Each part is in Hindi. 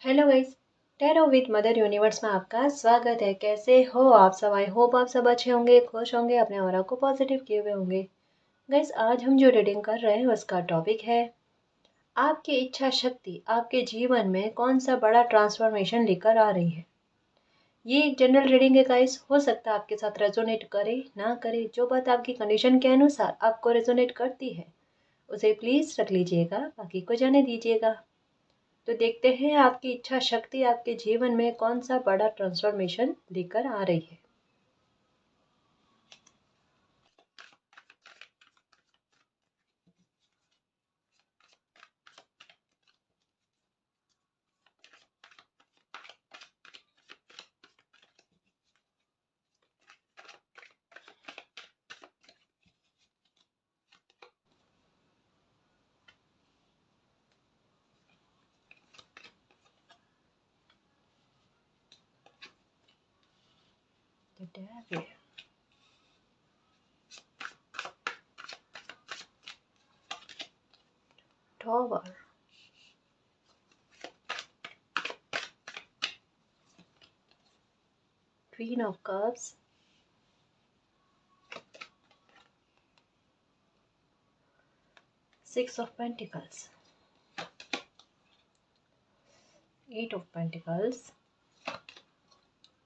Hello guys. Tarot with mother universe में आपका स्वागत है। कैसे हो आप सब? आई होप आप सब अच्छे होंगे, खुश होंगे, अपने ऑरा को पॉजिटिव किए हुए होंगे। गाइस, आज हम जो रीडिंग कर रहे हैं उसका टॉपिक है आपकी इच्छा शक्ति आपके जीवन में कौन सा बड़ा ट्रांसफॉर्मेशन लेकर आ रही है। ये एक जनरल रीडिंग है गाइस, हो सकता है आपके साथ रेजोनेट करे ना करे। जो बात आपकी कंडीशन के अनुसार आपको रेजोनेट करती है उसे प्लीज रख लीजिएगा, बाकी को जाने दीजिएगा। तो देखते हैं आपकी इच्छा शक्ति आपके जीवन में कौन सा बड़ा ट्रांसफॉर्मेशन लेकर आ रही है। The Devil, Tower, Queen of Cups, Six of Pentacles, Eight of Pentacles,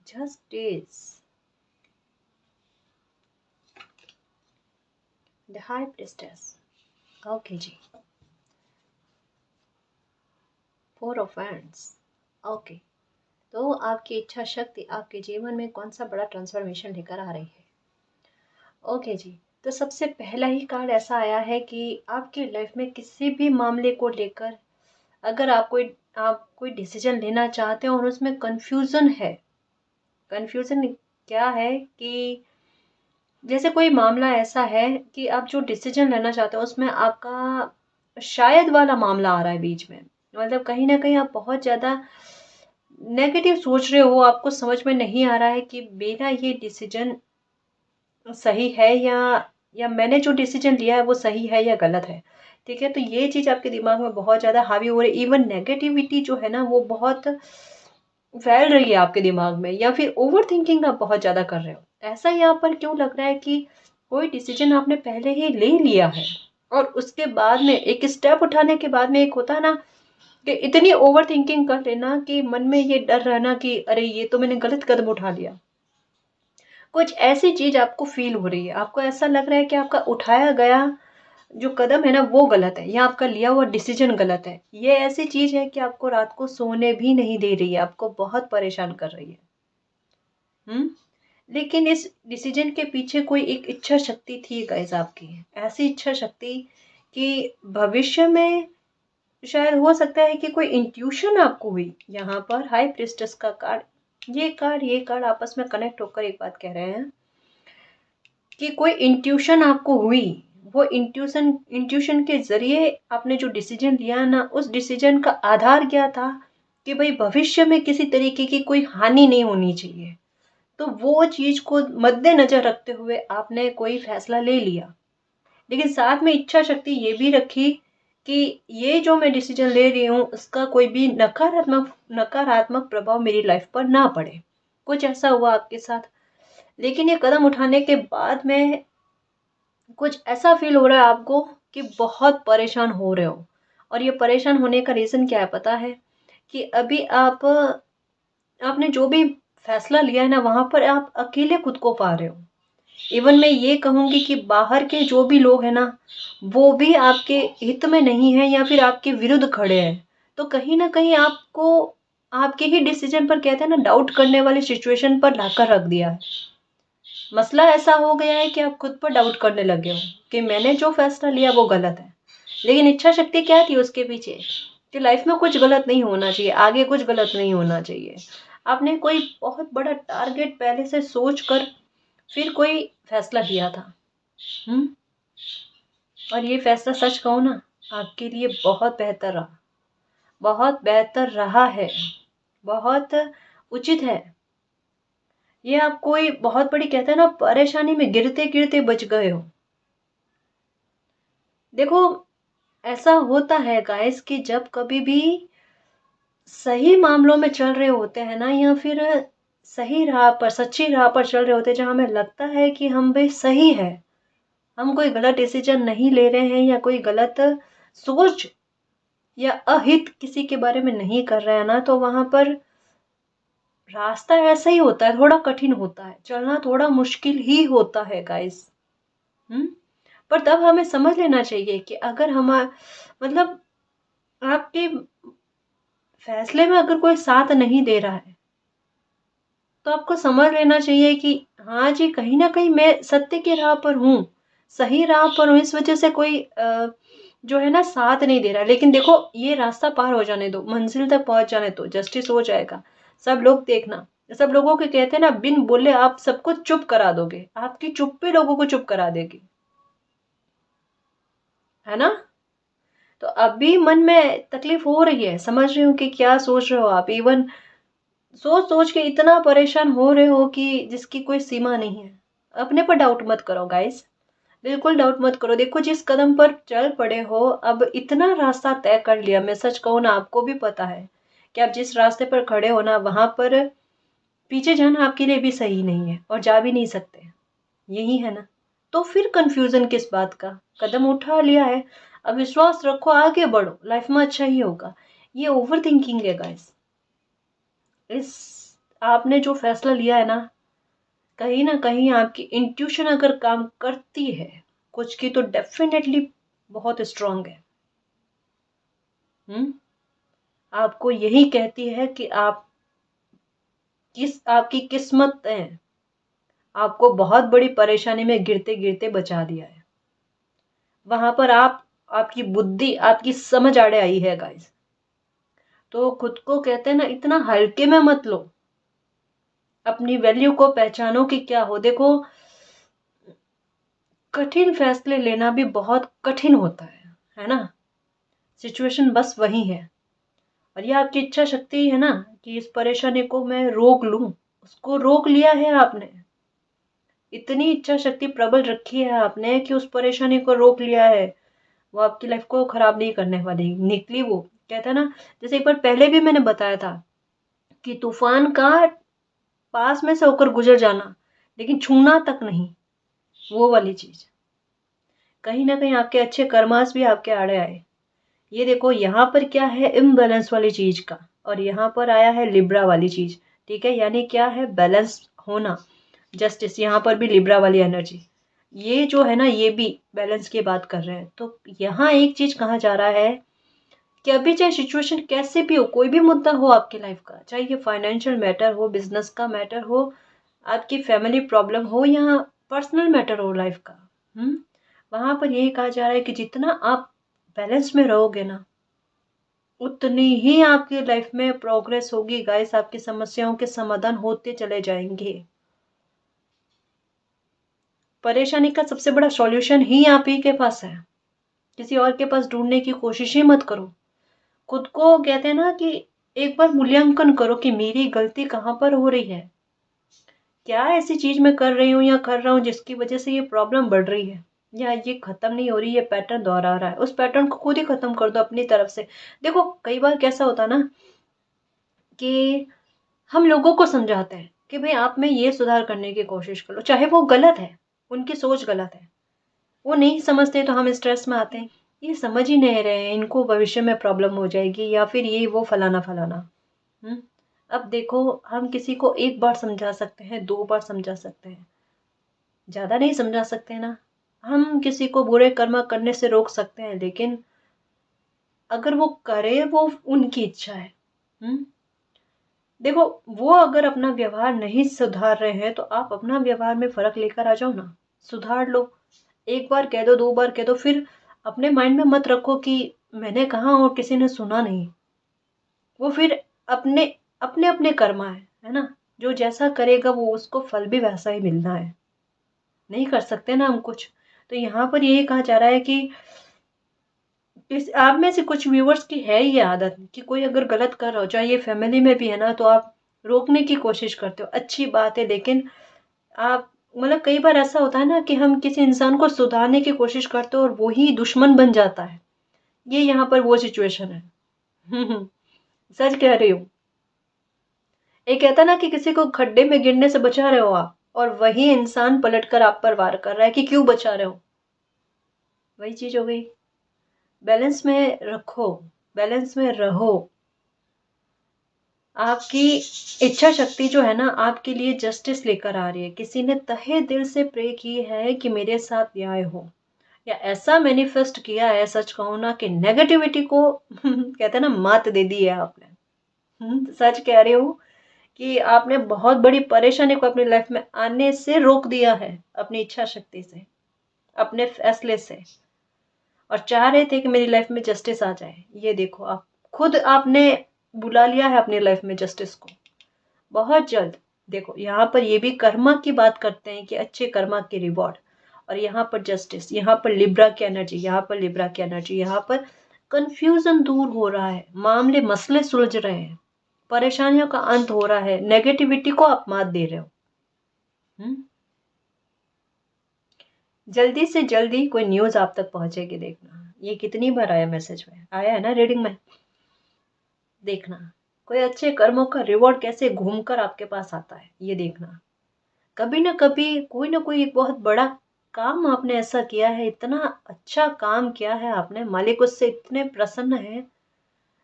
Justice, The High Priestess। Okay जी, Four of Wands। ओके, तो आपकी इच्छा शक्ति आपके जीवन में कौन सा बड़ा ट्रांसफॉर्मेशन लेकर आ रही है। ओके जी, तो सबसे पहला ही कार्ड ऐसा आया है कि आपकी लाइफ में किसी भी मामले को लेकर अगर आप कोई डिसीजन लेना चाहते हो और उसमें कंफ्यूजन है। कंफ्यूजन क्या है कि जैसे कोई मामला ऐसा है कि आप जो डिसीजन लेना चाहते हो उसमें आपका शायद वाला मामला आ रहा है बीच में। मतलब कहीं ना कहीं आप बहुत ज़्यादा नेगेटिव सोच रहे हो, आपको समझ में नहीं आ रहा है कि मेरा ये डिसीजन सही है या मैंने जो डिसीजन लिया है वो सही है या गलत है। ठीक है, तो ये चीज़ आपके दिमाग में बहुत ज़्यादा हावी हो रही है। इवन नेगेटिविटी जो है ना वो बहुत फैल रही है आपके दिमाग में, या फिर ओवर थिंकिंग आप बहुत ज़्यादा कर रहे हो। ऐसा यहाँ पर क्यों लग रहा है कि कोई डिसीजन आपने पहले ही ले लिया है और उसके बाद में एक स्टेप उठाने के बाद में एक होता है ना कि इतनी ओवर थिंकिंग कर लेना कि मन में ये डर रहना कि अरे ये तो मैंने गलत कदम उठा लिया। कुछ ऐसी चीज आपको फील हो रही है, आपको ऐसा लग रहा है कि आपका उठाया गया जो कदम है ना वो गलत है, या आपका लिया हुआ डिसीजन गलत है। ये ऐसी चीज है कि आपको रात को सोने भी नहीं दे रही है, आपको बहुत परेशान कर रही है। हम्म। लेकिन इस डिसीजन के पीछे कोई एक इच्छा शक्ति थी गाइस आपकी। ऐसी इच्छा शक्ति कि भविष्य में शायद हो सकता है कि कोई इंट्यूशन आपको हुई। यहाँ पर हाई प्रिस्टेस का कार्ड, ये कार्ड आपस में कनेक्ट होकर एक बात कह रहे हैं कि कोई इंट्यूशन आपको हुई। वो इंट्यूशन के ज़रिए आपने जो डिसीजन लिया ना, उस डिसीजन का आधार क्या था कि भई भविष्य में किसी तरीके की कोई हानि नहीं होनी चाहिए। तो वो चीज़ को मद्देनज़र रखते हुए आपने कोई फ़ैसला ले लिया। लेकिन साथ में इच्छा शक्ति ये भी रखी कि ये जो मैं डिसीजन ले रही हूँ उसका कोई भी नकारात्मक नकारात्मक प्रभाव मेरी लाइफ़ पर ना पड़े। कुछ ऐसा हुआ आपके साथ। लेकिन ये कदम उठाने के बाद में कुछ ऐसा फील हो रहा है आपको कि बहुत परेशान हो रहे हो। और ये परेशान होने का रीज़न क्या है पता है? कि अभी आपने जो भी फैसला लिया है ना वहाँ पर आप अकेले खुद को पा रहे हो। इवन मैं ये कहूँगी कि बाहर के जो भी लोग हैं ना वो भी आपके हित में नहीं है या फिर आपके विरुद्ध खड़े हैं। तो कहीं ना कहीं आपको आपके ही डिसीजन पर कहते हैं ना डाउट करने वाली सिचुएशन पर लाकर रख दिया है। मसला ऐसा हो गया है कि आप खुद पर डाउट करने लगे हो कि मैंने जो फैसला लिया वो गलत है। लेकिन इच्छा शक्ति क्या थी उसके पीछे कि लाइफ में कुछ गलत नहीं होना चाहिए, आगे कुछ गलत नहीं होना चाहिए। आपने कोई बहुत बड़ा टारगेट पहले से सोच कर फिर कोई फैसला लिया था। हम्म। और ये फैसला सच कहूँ ना आपके लिए बहुत बेहतर रहा, बहुत बेहतर रहा है, बहुत उचित है। ये आप कोई बहुत बड़ी कहते हैं ना परेशानी में गिरते गिरते बच गए हो। देखो, ऐसा होता है गाइस कि जब कभी भी सही मामलों में चल रहे होते हैं ना, या फिर सही राह पर, सच्ची राह पर चल रहे होते हैं, जहाँ हमें लगता है कि हम भी सही है, हम कोई गलत डिसीजन नहीं ले रहे हैं या कोई गलत सोच या अहित किसी के बारे में नहीं कर रहे हैं ना, तो वहां पर रास्ता ऐसा ही होता है, थोड़ा कठिन होता है, चलना थोड़ा मुश्किल ही होता है गाइस। हम्म। पर तब हमें समझ लेना चाहिए कि अगर हम, मतलब आपके फैसले में अगर कोई साथ नहीं दे रहा है, तो आपको समझ लेना चाहिए कि हाँ जी, कहीं ना कहीं मैं सत्य की राह पर हूँ, सही राह पर हूँ, इस वजह से कोई जो है ना साथ नहीं दे रहा। लेकिन देखो, ये रास्ता पार हो जाने दो, मंजिल तक पहुंच जाने दो, जस्टिस हो जाएगा। सब लोग देखना, सब लोगों के कहते हैं ना, बिन बोले आप सबको चुप करा दोगे, आपकी चुप भी लोगों को चुप करा देगी, है ना। तो अभी मन में तकलीफ हो रही है, समझ रही हूँ कि क्या सोच रहे हो आप, इवन सोच सोच के इतना परेशान हो रहे हो कि जिसकी कोई सीमा नहीं है। अपने पर डाउट मत करो गाइस, बिल्कुल डाउट मत करो। देखो, जिस कदम पर चल पड़े हो, अब इतना रास्ता तय कर लिया, मैं सच कहूँ ना, आपको भी पता है कि आप जिस रास्ते पर खड़े हो ना, वहां पर पीछे जाना आपके लिए भी सही नहीं है और जा भी नहीं सकते, यही है ना। तो फिर कंफ्यूजन किस बात का, कदम उठा लिया है, अब विश्वास रखो, आगे बढ़ो, लाइफ में अच्छा ही होगा। ये ओवर थिंकिंग है गाइस। इस आपने जो फैसला लिया है ना कहीं आपकी इंट्यूशन अगर काम करती है कुछ की, तो डेफिनेटली बहुत स्ट्रांग है। हम्म। आपको यही कहती है कि आपकी किस्मत है, आपको बहुत बड़ी परेशानी में गिरते गिरते बचा दिया है। वहां पर आपकी बुद्धि, आपकी समझ आड़े आई है गाइस। तो खुद को कहते हैं ना, इतना हल्के में मत लो, अपनी वैल्यू को पहचानो कि क्या हो। देखो, कठिन फैसले लेना भी बहुत कठिन होता है ना। सिचुएशन बस वही है, और ये आपकी इच्छा शक्ति है ना, कि इस परेशानी को मैं रोक लूं, उसको रोक लिया है आपने। इतनी इच्छा शक्ति प्रबल रखी है आपने कि उस परेशानी को रोक लिया है। वो आपकी लाइफ को खराब नहीं करने वाली निकली। वो कहता है ना, जैसे एक बार पहले भी मैंने बताया था कि तूफान का पास में से होकर गुजर जाना, लेकिन छूना तक नहीं, वो वाली चीज। कहीं ना कहीं आपके अच्छे कर्मास भी आपके आड़े आए। ये देखो, यहाँ पर क्या है, इम्बैलेंस वाली चीज का, और यहाँ पर आया है लिब्रा वाली चीज। ठीक है, यानी क्या है, बैलेंस होना, जस्टिस। यहाँ पर भी लिब्रा वाली एनर्जी, ये जो है ना, ये भी बैलेंस की बात कर रहे हैं। तो यहाँ एक चीज कहा जा रहा है कि अभी चाहे सिचुएशन कैसे भी हो, कोई भी मुद्दा हो आपकी लाइफ का, चाहे ये फाइनेंशियल मैटर हो, बिजनेस का मैटर हो, आपकी फैमिली प्रॉब्लम हो, या पर्सनल मैटर हो लाइफ का, वहां पर यही कहा जा रहा है कि जितना आप बैलेंस में रहोगे ना, उतनी ही आपकी लाइफ में प्रोग्रेस होगी गाइस। आपकी समस्याओं के समाधान होते चले जाएंगे। परेशानी का सबसे बड़ा सॉल्यूशन ही आप ही के पास है, किसी और के पास ढूंढने की कोशिश ही मत करो। खुद को कहते हैं ना कि एक बार मूल्यांकन करो कि मेरी गलती कहाँ पर हो रही है, क्या ऐसी चीज मैं कर रही हूँ या कर रहा हूँ जिसकी वजह से ये प्रॉब्लम बढ़ रही है, या ये खत्म नहीं हो रही, ये पैटर्न दोहरा रहा है। उस पैटर्न को खुद ही खत्म कर दो अपनी तरफ से। देखो, कई बार कैसा होता है ना कि हम लोगों को समझाते हैं कि भाई आप में ये सुधार करने की कोशिश करो, चाहे वो गलत है, उनकी सोच गलत है, वो नहीं समझते, तो हम स्ट्रेस में आते हैं, ये समझ ही नहीं रहे हैं, इनको भविष्य में प्रॉब्लम हो जाएगी, या फिर ये वो फलाना फलाना। हम्म। अब देखो, हम किसी को एक बार समझा सकते हैं, दो बार समझा सकते हैं, ज्यादा नहीं समझा सकते ना। हम किसी को बुरे कर्म करने से रोक सकते हैं, लेकिन अगर वो करे, वो उनकी इच्छा है। हम्म। देखो, वो अगर अपना व्यवहार नहीं सुधार रहे हैं, तो आप अपना व्यवहार में फर्क लेकर आ जाओ ना, सुधार लो। एक बार कह दो, दो बार कह दो, फिर अपने माइंड में मत रखो कि मैंने कहा और किसी ने सुना नहीं। वो फिर अपने अपने अपने कर्मा है ना। जो जैसा करेगा वो उसको फल भी वैसा ही मिलना है, नहीं कर सकते ना हम कुछ। तो यहाँ पर यही कहा जा रहा है कि इस आप में से कुछ व्यूवर्स की है ये आदत कि कोई अगर गलत कर रहा हो, चाहे ये फैमिली में भी है ना, तो आप रोकने की कोशिश करते हो, अच्छी बात है, लेकिन आप, मतलब कई बार ऐसा होता है ना कि हम किसी इंसान को सुधारने की कोशिश करते हो और वो ही दुश्मन बन जाता है। ये यहाँ पर वो सिचुएशन है। सच कह रही हूँ। एक कहता ना कि किसी को खड्डे में गिरने से बचा रहे हो आप, और वही इंसान पलटकर आप पर वार कर रहा है कि क्यों बचा रहे हो। वही चीज हो गई। बैलेंस में रखो, बैलेंस में रहो। आपकी इच्छा शक्ति जो है ना आपके लिए जस्टिस लेकर आ रही है। किसी ने तहे दिल से प्रे की है कि मेरे साथ न्याय हो, या ऐसा मैनिफेस्ट किया है, सच कहूँ ना, कि नेगेटिविटी को कहते हैं ना मात दे दी है आपने। सच कह रही हूँ कि आपने बहुत बड़ी परेशानी को अपनी लाइफ में आने से रोक दिया है, अपनी इच्छा शक्ति से, अपने फैसले से। और चाह रहे थे कि मेरी लाइफ में जस्टिस आ जाए। ये देखो, आप खुद आपने बुला लिया है अपनी लाइफ में जस्टिस को, बहुत जल्द। देखो यहाँ पर ये भी कर्मा की बात करते हैं कि अच्छे कर्मा की रिवॉर्ड, और यहाँ पर जस्टिस, यहाँ पर लिब्रा की एनर्जी, यहाँ पर लिब्रा की एनर्जी, यहाँ पर कंफ्यूजन दूर हो रहा है, मामले मसले सुलझ रहे हैं, परेशानियों का अंत हो रहा है, नेगेटिविटी को आप मात दे रहे हो। जल्दी से जल्दी कोई न्यूज आप तक पहुंचेगी, देखना। ये कितनी बार आया मैसेज में, आया है ना रीडिंग में, देखना। कोई अच्छे कर्मों का रिवॉर्ड कैसे घूमकर आपके पास आता है, ये देखना। कभी ना कभी कोई ना कोई एक बहुत बड़ा काम आपने ऐसा किया है, इतना अच्छा काम किया है आपने, मालिक उससे इतने प्रसन्न है।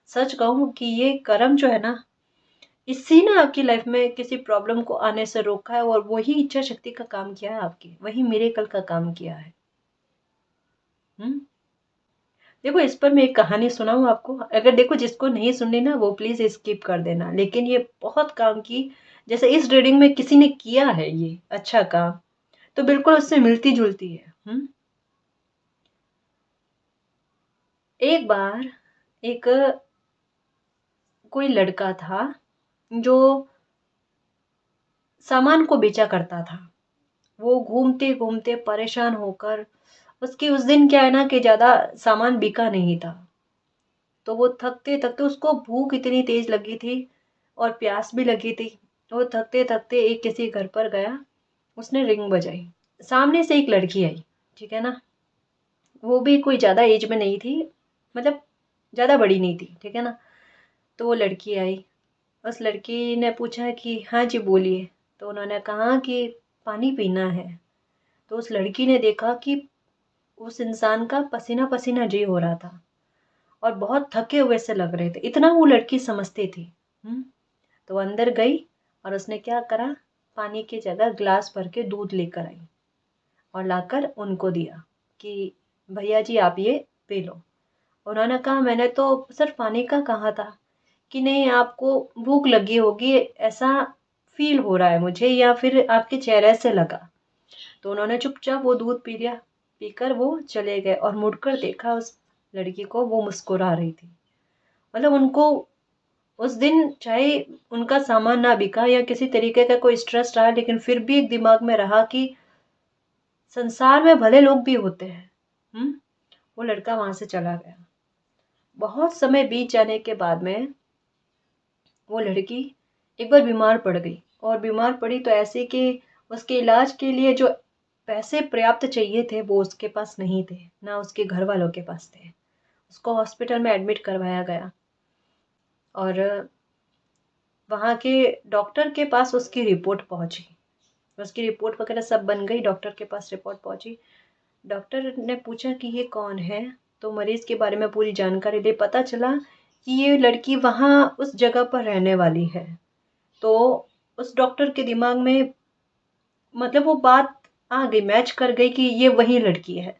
सच कहूं कि ये कर्म जो है ना, इसी ने आपकी लाइफ में किसी प्रॉब्लम को आने से रोका है, और वही इच्छा शक्ति का काम किया है आपकी, वही मिरेकल का काम किया है। हम्म। देखो, इस पर मैं एक कहानी सुनाऊं आपको, अगर देखो जिसको नहीं सुननी ना वो प्लीज स्किप कर देना, लेकिन ये बहुत काम की। जैसे इस रीडिंग में किसी ने किया है ये अच्छा काम, तो बिल्कुल उससे मिलती जुलती है। एक बार एक कोई लड़का था जो सामान को बेचा करता था। वो घूमते घूमते परेशान होकर, उसकी उस दिन क्या है ना कि ज्यादा सामान बिका नहीं था, तो वो थकते थकते, उसको भूख इतनी तेज लगी थी और प्यास भी लगी थी। वो थकते थकते एक किसी घर पर गया, उसने रिंग बजाई। सामने से एक लड़की आई, ठीक है ना। वो भी कोई ज्यादा एज में नहीं थी, मतलब ज्यादा बड़ी नहीं थी, ठीक है ना। तो वो लड़की आई, उस लड़की ने पूछा कि हाँ जी बोलिए। तो उन्होंने कहा कि पानी पीना है। तो उस लड़की ने देखा कि उस इंसान का पसीना पसीना जी हो रहा था और बहुत थके हुए से लग रहे थे, इतना वो लड़की समझती थी। तो अंदर गई और उसने क्या करा, पानी की जगह ग्लास भर के दूध लेकर आई और लाकर उनको दिया कि भैया जी आप ये पी लो। उन्होंने कहा मैंने तो सिर्फ पानी का कहा था, कि नहीं आपको भूख लगी होगी, ऐसा फील हो रहा है मुझे, या फिर आपके चेहरे से लगा। तो उन्होंने चुपचाप वो दूध पी लिया, पीकर वो चले गए और मुड़कर देखा उस लड़की को, वो मुस्कुरा रही थी। मतलब उनको उस दिन चाहे उनका सामान ना बिका या किसी तरीके का कोई स्ट्रेस रहा, लेकिन फिर भी एक दिमाग में रहा कि संसार में भले लोग भी होते हैं। वो लड़का वहां से चला गया। बहुत समय बीत जाने के बाद में वो लड़की एक बार बीमार पड़ गई, और बीमार पड़ी तो ऐसे कि उसके इलाज के लिए जो पैसे पर्याप्त चाहिए थे वो उसके पास नहीं थे, ना उसके घर वालों के पास थे। उसको हॉस्पिटल में एडमिट करवाया गया, और वहाँ के डॉक्टर के पास उसकी रिपोर्ट पहुंची। उसकी रिपोर्ट वगैरह सब बन गई, डॉक्टर के पास रिपोर्ट पहुंची। डॉक्टर ने पूछा कि ये कौन है, तो मरीज के बारे में पूरी जानकारी ले पता चला कि ये लड़की वहाँ उस जगह पर रहने वाली है। तो उस डॉक्टर के दिमाग में, मतलब वो बात आ गई, मैच कर गई कि ये वही लड़की है,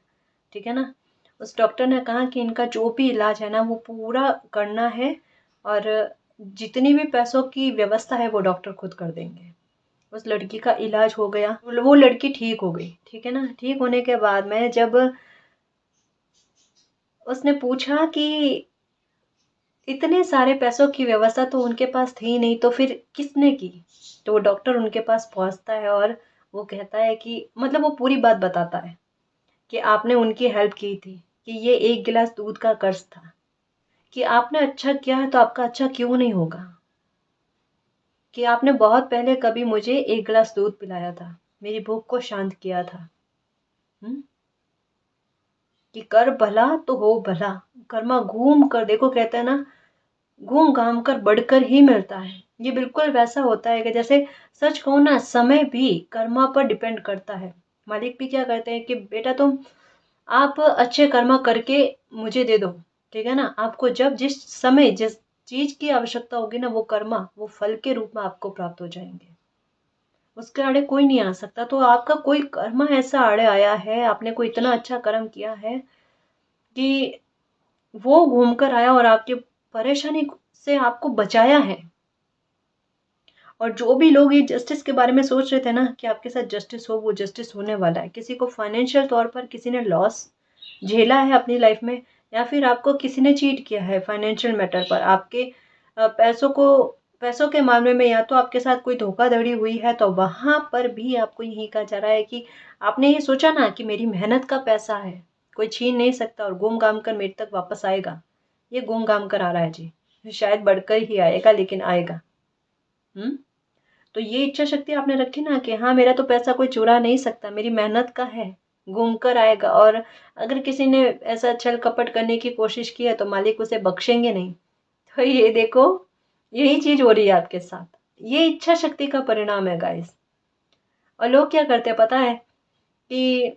ठीक है ना। उस डॉक्टर ने कहा कि इनका जो भी इलाज है ना वो पूरा करना है, और जितनी भी पैसों की व्यवस्था है वो डॉक्टर खुद कर देंगे। उस लड़की का इलाज हो गया, वो लड़की ठीक हो गई, ठीक है ना। ठीक होने के बाद में जब उसने पूछा कि इतने सारे पैसों की व्यवस्था तो उनके पास थी नहीं, तो फिर किसने की। तो वो डॉक्टर उनके पास पहुंचता है और वो कहता है कि, मतलब वो पूरी बात बताता है कि आपने उनकी हेल्प की थी, कि ये एक गिलास दूध का कर्ज था, कि आपने अच्छा किया है तो आपका अच्छा क्यों नहीं होगा, कि आपने बहुत पहले कभी मुझे एक गिलास दूध पिलाया था, मेरी भूख को शांत किया था। हम्म। कि कर भला तो हो भला, कर्मा घूम कर देखो, कहते हैं ना, घूम घाम कर बढ़कर ही मिलता है। ये बिल्कुल वैसा होता है कि जैसे सच कहूँ ना, समय भी कर्मा पर डिपेंड करता है। मालिक भी क्या कहते हैं कि बेटा तुम आप अच्छे कर्मा करके मुझे दे दो, ठीक है ना। आपको जब जिस समय जिस चीज की आवश्यकता होगी ना, वो कर्मा वो फल के रूप में आपको प्राप्त हो जाएंगे। उसके आड़े कोई नहीं आ सकता। तो आपका कोई कर्मा ऐसा आड़े आया है, आपने कोई इतना अच्छा कर्म किया है कि वो घूम कर आया और आपकी परेशानी से आपको बचाया है। और जो भी लोग ये जस्टिस के बारे में सोच रहे थे ना कि आपके साथ जस्टिस हो, वो जस्टिस होने वाला है। किसी को फाइनेंशियल तौर पर किसी ने लॉस झेला है अपनी लाइफ में, या फिर आपको किसी ने चीट किया है फाइनेंशियल मैटर पर, आपके पैसों के मामले में, या तो आपके साथ कोई धोखाधड़ी हुई है, तो वहां पर भी आपको यही कहा जा रहा है कि आपने ये सोचा ना कि मेरी मेहनत का पैसा है, कोई छीन नहीं सकता और घूम घाम कर मेरे तक वापस आएगा। ये घूम घाम कर आ रहा है जी, शायद बढ़कर ही आएगा, लेकिन आएगा। हम्म। तो ये इच्छा शक्ति आपने रखी ना कि हाँ, मेरा तो पैसा कोई चुरा नहीं सकता, मेरी मेहनत का है, घूम कर आएगा। और अगर किसी ने ऐसा छल कपट करने की कोशिश की है तो मालिक उसे बख्शेंगे नहीं। तो ये देखो, यही चीज हो रही है आपके साथ। ये इच्छा शक्ति का परिणाम है गाइस। और लोग क्या करते हैं पता है कि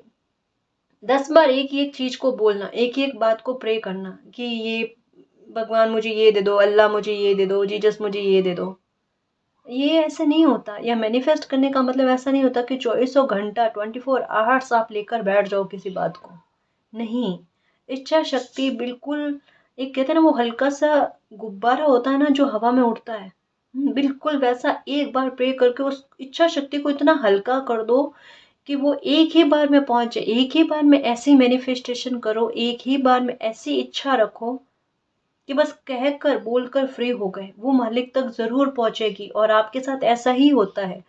10 बार एक ही एक चीज को बोलना, एक ही एक बात को प्रे करना कि ये भगवान मुझे ये दे दो, अल्लाह मुझे ये दे दो, जीसस मुझे ये दे दो। ये ऐसे नहीं होता। या मैनिफेस्ट करने का मतलब ऐसा नहीं होता कि 2400 घंटा 24 आवर्स आप लेकर बैठ जाओ किसी बात को। नहीं। इच्छा शक्ति बिल्कुल, एक कहते हैं ना वो हल्का सा गुब्बारा होता है ना जो हवा में उड़ता है। बिल्कुल वैसा एक बार प्रे करके उस इच्छा शक्ति को इतना हल्का कर दो कि वो एक ही बार में पहुंच जाए। एक ही बार में ऐसी मैनिफेस्टेशन करो, एक ही बार में ऐसी इच्छा रखो कि बस कहकर बोलकर फ्री हो गए, वो मालिक तक जरूर पहुंचेगी। और आपके साथ ऐसा ही होता है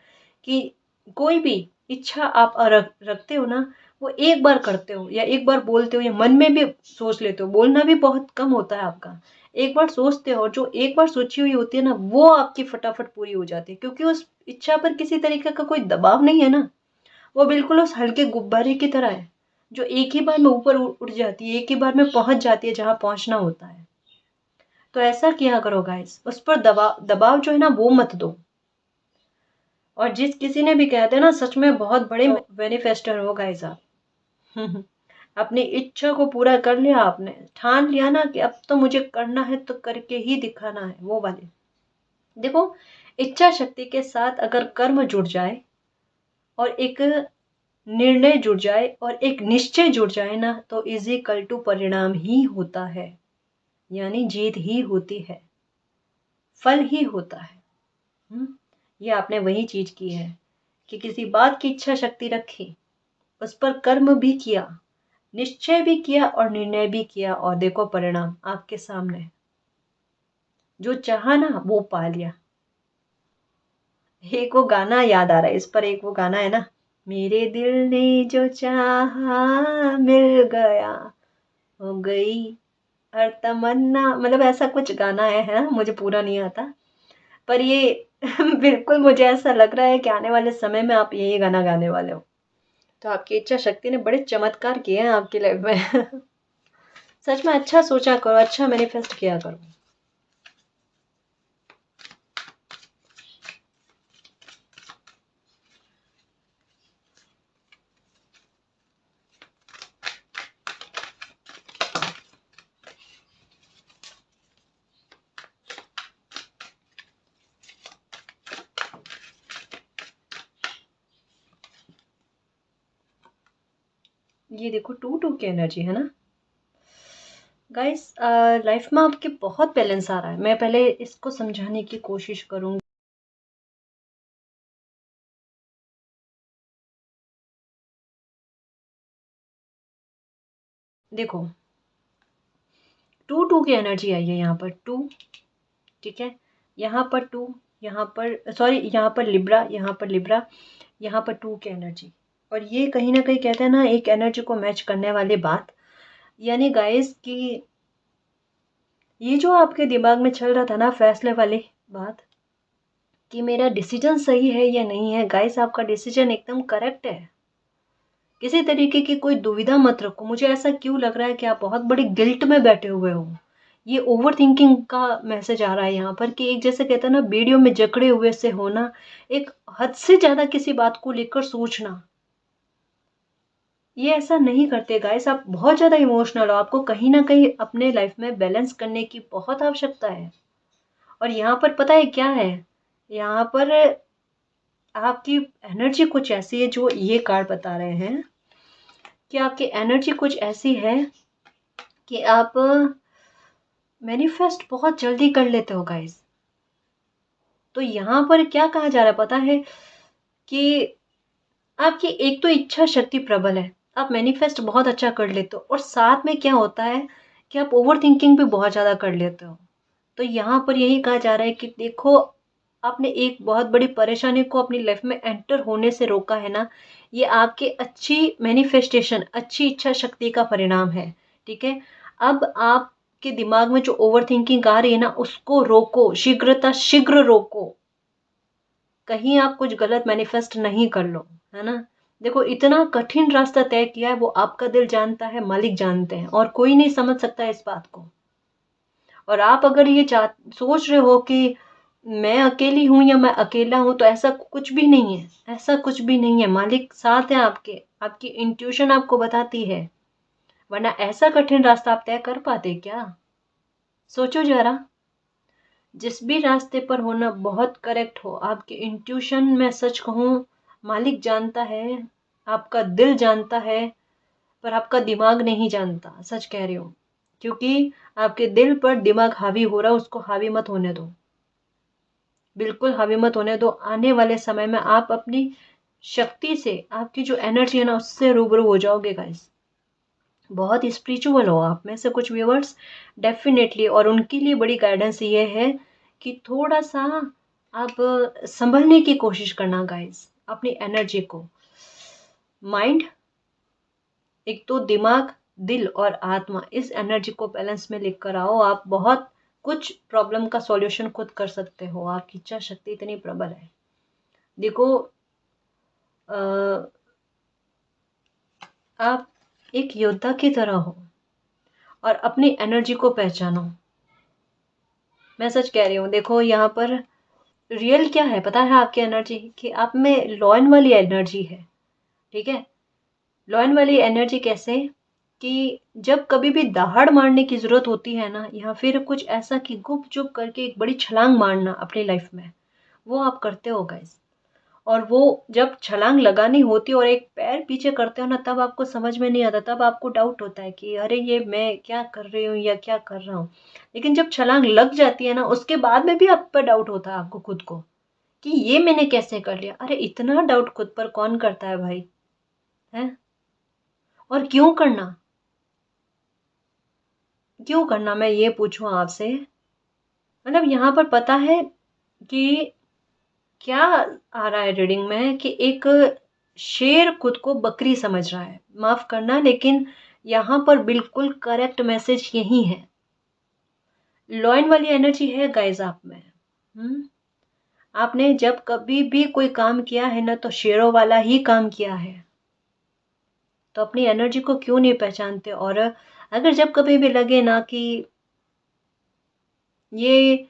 कि कोई भी इच्छा आप रखते हो ना, वो एक बार करते हो या एक बार बोलते हो या मन में भी सोच लेते हो, बोलना भी बहुत कम होता है आपका। एक बार सोचते हो, जो एक बार सोची हुई होती है ना, वो आपकी फटाफट पूरी हो जाती है, क्योंकि उस इच्छा पर किसी तरीके का कोई दबाव नहीं है ना। वो बिल्कुल उस हल्के गुब्बारे की तरह है जो एक ही बार में ऊपर उड़ जाती है, एक ही बार में पहुंच जाती है जहां पहुंचना होता है। तो ऐसा किया करो गाइस, उस पर दबाव दबाव जो है ना वो मत दो। और जिस किसी ने भी कहते हैं ना सच में बहुत बड़े मैनिफेस्टर हो गाइस आप। अपनी इच्छा को पूरा कर लिया, आपने ठान लिया ना कि अब तो मुझे करना है तो करके ही दिखाना है, वो वाले। देखो, इच्छा शक्ति के साथ अगर कर्म जुड़ जाए और एक निर्णय जुड़ जाए और एक निश्चय जुड़ जाए ना, तो इज इक्वल टू परिणाम ही होता है, यानी जीत ही होती है, फल ही होता है। ये आपने वही चीज की है कि किसी बात की इच्छा शक्ति रखी, उस पर कर्म भी किया, निश्चय भी किया और निर्णय भी किया, और देखो परिणाम आपके सामने। जो चाहा ना वो पा लिया। एक वो गाना याद आ रहा है इस पर, एक वो गाना है ना, मेरे दिल ने जो चाहा मिल गया, हो गई हर तमन्ना, मतलब ऐसा कुछ गाना है ना, मुझे पूरा नहीं आता। पर ये बिल्कुल मुझे ऐसा लग रहा है कि आने वाले समय में आप यही गाना गाने वाले हो। तो आपकी इच्छा शक्ति ने बड़े चमत्कार किए हैं आपकी लाइफ में। सच में अच्छा सोचा करो, अच्छा मैनिफेस्ट किया करो। ये देखो 2-2 की एनर्जी है ना गाइस। लाइफ में आपके बहुत बैलेंस आ रहा है। मैं पहले इसको समझाने की कोशिश करूंगी। देखो, 2-2 की एनर्जी आई है यहाँ पर, 2, ठीक है। यहाँ पर 2, यहाँ पर सॉरी, यहाँ पर लिब्रा, यहाँ पर लिब्रा, यहाँ पर 2 की एनर्जी। और ये कहीं ना कहीं कहते हैं ना एक एनर्जी को मैच करने वाली बात। यानी गाइस कि ये जो आपके दिमाग में चल रहा था ना फैसले वाली बात, कि मेरा डिसीजन सही है या नहीं है, गाइस आपका डिसीजन एकदम करेक्ट है। किसी तरीके की कोई दुविधा मत रखो। मुझे ऐसा क्यों लग रहा है कि आप बहुत बड़ी गिल्ट में बैठे हुए हो, ये ओवर थिंकिंग का मैसेज आ रहा है यहाँ पर कि एक जैसे कहते हैं ना बेड़ियों में जकड़े हुए से होना, एक हद से ज़्यादा किसी बात को लेकर सोचना। ये ऐसा नहीं करते गाइस, आप बहुत ज़्यादा इमोशनल हो, आपको कहीं न कहीं अपने लाइफ में बैलेंस करने की बहुत आवश्यकता है। और यहाँ पर पता है क्या है? यहाँ पर आपकी एनर्जी कुछ ऐसी है, जो ये कार्ड बता रहे हैं कि आपकी एनर्जी कुछ ऐसी है कि आप मैनिफेस्ट बहुत जल्दी कर लेते हो गाइस। तो यहाँ पर क्या कहा जा रहा है पता है कि आपकी एक तो इच्छा शक्ति प्रबल है, आप मैनिफेस्ट बहुत अच्छा कर लेते हो, और साथ में क्या होता है कि आप ओवर थिंकिंग भी बहुत ज़्यादा कर लेते हो। तो यहाँ पर यही कहा जा रहा है कि देखो, आपने एक बहुत बड़ी परेशानी को अपनी लाइफ में एंटर होने से रोका है ना, ये आपकी अच्छी मैनिफेस्टेशन, अच्छी इच्छा शक्ति का परिणाम है। ठीक है, अब आपके दिमाग में जो ओवर थिंकिंग आ रही है ना, उसको रोको, शीघ्र रोको। कहीं आप कुछ गलत मैनिफेस्ट नहीं कर लो, है ना? देखो, इतना कठिन रास्ता तय किया है वो आपका दिल जानता है, मालिक जानते हैं, और कोई नहीं समझ सकता इस बात को। और आप अगर ये सोच रहे हो कि मैं अकेली हूँ या मैं अकेला हूँ, तो ऐसा कुछ भी नहीं है, ऐसा कुछ भी नहीं है। मालिक साथ है आपके, आपकी इंट्यूशन आपको बताती है, वरना ऐसा कठिन रास्ता आप तय कर पाते क्या? सोचो जरा। जिस भी रास्ते पर होना बहुत करेक्ट हो, आपके इंट्यूशन में सच कहूँ, मालिक जानता है, आपका दिल जानता है, पर आपका दिमाग नहीं जानता। सच कह रही हूँ, क्योंकि आपके दिल पर दिमाग हावी हो रहा है, उसको हावी मत होने दो, बिल्कुल हावी मत होने दो। आने वाले समय में आप अपनी शक्ति से, आपकी जो एनर्जी है ना, उससे रूबरू हो जाओगे गाइस। बहुत स्पिरिचुअल हो आप में से कुछ व्यूअर्स, डेफिनेटली। और उनके लिए बड़ी गाइडेंस ये है कि थोड़ा सा आप संभलने की कोशिश करना गाइस, अपनी एनर्जी को। माइंड, एक तो दिमाग, दिल और आत्मा, इस एनर्जी को बैलेंस में लेकर आओ। आप बहुत कुछ प्रॉब्लम का सॉल्यूशन खुद कर सकते हो, आपकी इच्छा शक्ति इतनी प्रबल है। देखो, आप एक योद्धा की तरह हो, और अपनी एनर्जी को पहचानो। मैं सच कह रही हूँ, देखो यहाँ पर रियल क्या है पता है आपकी एनर्जी, कि आप में लॉयन वाली एनर्जी है। ठीक है, लॉयन वाली एनर्जी कैसे, कि जब कभी भी दहाड़ मारने की ज़रूरत होती है ना, या फिर कुछ ऐसा कि गुप चुप करके एक बड़ी छलांग मारना अपनी लाइफ में, वो आप करते हो गाइस। और वो जब छलांग लगानी होती है और एक पैर पीछे करते हो ना, तब आपको समझ में नहीं आता, तब आपको डाउट होता है कि अरे ये मैं क्या कर रही हूँ या क्या कर रहा हूँ। लेकिन जब छलांग लग जाती है ना, उसके बाद में भी आप पर डाउट होता है आपको खुद को, कि ये मैंने कैसे कर लिया। अरे इतना डाउट खुद पर कौन करता है भाई, है? और क्यों करना, क्यों करना, मैं ये पूछूं आपसे। मतलब यहाँ पर पता है कि क्या आ रहा है रीडिंग में, कि एक शेर खुद को बकरी समझ रहा है, माफ करना, लेकिन यहाँ पर बिल्कुल करेक्ट मैसेज यही है। लॉयन वाली एनर्जी है गाइस आप में। आपने जब कभी भी कोई काम किया है ना, तो शेरों वाला ही काम किया है। तो अपनी एनर्जी को क्यों नहीं पहचानते? और अगर जब कभी भी लगे ना कि ये